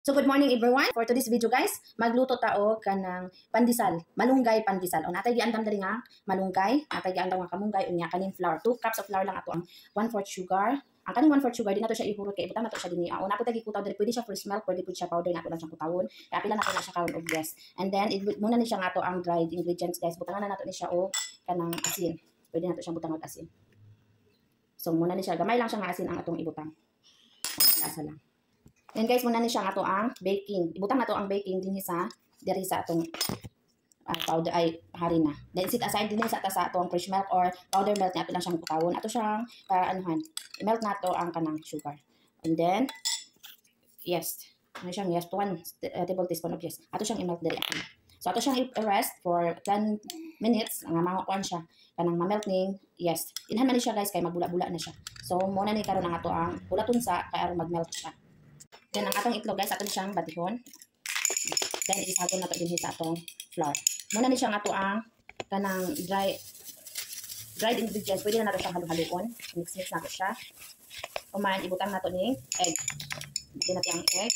So good morning everyone. For today's video guys, magluto tao kanang pandesal, malunggay pandesal. O natay giandam diri nga malunggay, natay giandam nga kamunggay unya kaning flour. 2 cups of flour lang ato ang 1/4 sugar. Ang kaning 1/4 sugar di nato siya ihurot kay ibutang nato siya dinhi. O nato tagi kutaw diri pwede siya fresh milk, pwede pud siya powder nato lang siyang kutawon. Kaya pila nato na siya karon og yes. And then muna ni siya nga ato ang dried ingredients guys. Butangan na nato ni siya og kanang asin. Pwede nato siyang butang og asin. So muna ni siya gamay lang siya nga asin ang atong ibutang. Asa lang. Then guys, muna ni siya nga to ang baking. Ibutang na to ang baking din sa diri sa atong powder ay harina. Then sit aside din sa atong fresh milk or powder milk na ato lang siyang butawon. Ato siyang anuhan. I-melt na to ang kanang sugar. And then yes, ano siyang yes, 1 tablespoon of yes. Ato siyang i-melt diri. So ato siyang i-rest for 10 minutes nga makuan siya kanang ma-melt ning yes. Inhan man ni siya guys kay magbula-bula na siya. So muna ni karon ang ato ang bulaton sa kay aron mag-melt siya. Then, ang atong itlog guys, ato ni siyang batihon. Then, isagon na ito din sa atong flour. Muna ni siyang ato ang kanang dried ingredients. Pwede na nato siyang halu-haluon. Mix-mix nato siya. Kumain, ibutang nato ni egg. Ibutang natin ang egg.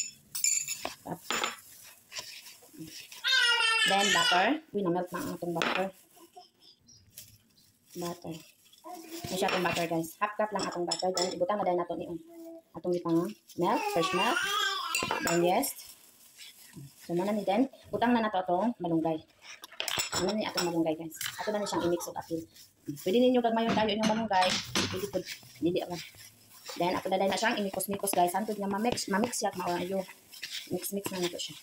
Then, butter. Uy, na-melt na ang atong butter. Butter. May siya atong butter guys. Half cup lang atong butter. Then, ibutang na dahil nato ni atong ipang milk, fresh milk. Then yes. So muna ni then, butang na nato atong malunggay. Muna ni atong malunggay guys. Ato na ni siyang i-mix og apil. Pwede ninyo gagmayon tayo inyong malunggay. Pwede pud dili ra. Then ato na siyang imikos-mikos guys. Hantod nga ma-mix siya maayo. Mix na nato siya.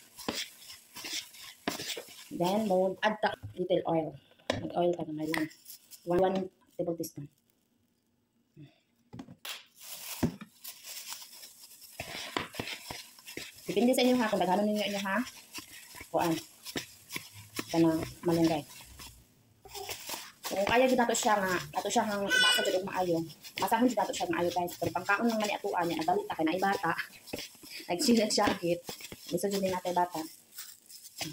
Then mo add ta little oil. Oil ta gamay lang. 1 tablespoon. Depende sa inyo ha, kung daghanon ninyo ha. Kuan. Kanang malunggay. So, kung kaya gid nato siya nga, ato siya hang ibasa jud og maayo. Masahon jud nato siya maayo guys. Pero pangkaon ng mali atuan niya, nagalit ta kay naay bata. Nagsilag siya git. Gusto jud ni natay bata.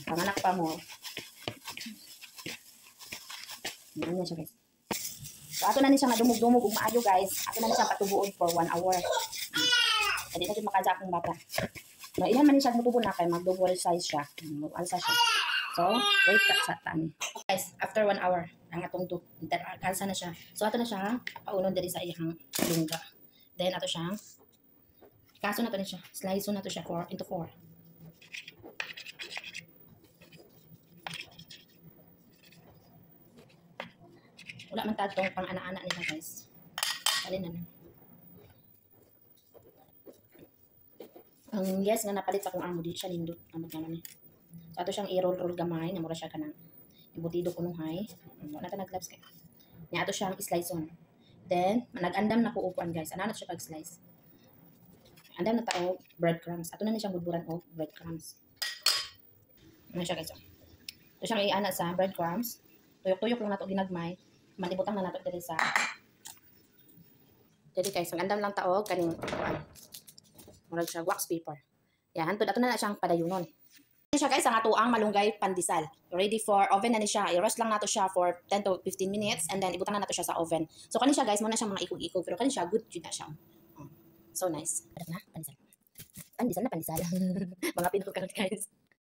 Panganak pa mo. Ano siya guys. So, ato na ni siya nga dumog-dumog og maayo guys. Ato na ni siya patubuon for 1 hour. Hindi na jud makaja akong bata. No, ilan man siya mutubo na kay mag-double size siya. Mag-alsa siya. So, wait sa tani. Guys, after 1 hour, ang atong kalsa na siya. So, ato na siya paunon diri sa iyang lungga. Then, ato siya kaso na to ni siya. Slice na to siya into 4. Wala man tatong pang ana-ana nila guys. Alin na. Ang yes nga napalit sa kung amo di siya nindot amot naman ni. So ato siyang i-roll gamay na mura siya kanang ibutido kunuhay. Wala ta nag-gloves kay. Nya ato siyang i-slice on. Then nag-andam na ko upuan guys. Ana na siya pag-slice. Andam na ta og breadcrumbs. Ato na ni siyang budburan og breadcrumbs. Ano siya guys. Ato siyang i-ana sa breadcrumbs. Tuyok-tuyok lang nato ginagmay. Manibutang na nato diri sa diri guys. Ang andam lang ta og kaning murag siya wax paper. Yan, hantod ato na siyang padayunon. Ano siya guys, ang ato ang malunggay pandesal. Ready for oven na ni siya. I-roast lang nato siya for 10 to 15 minutes and then ibutang na nato siya sa oven. So kani siya guys, muna siya mga ikog-ikog pero kani siya good jud na siya. So nice. Padap na pandesal. Pandesal na pandesal. Mga pinto karon guys.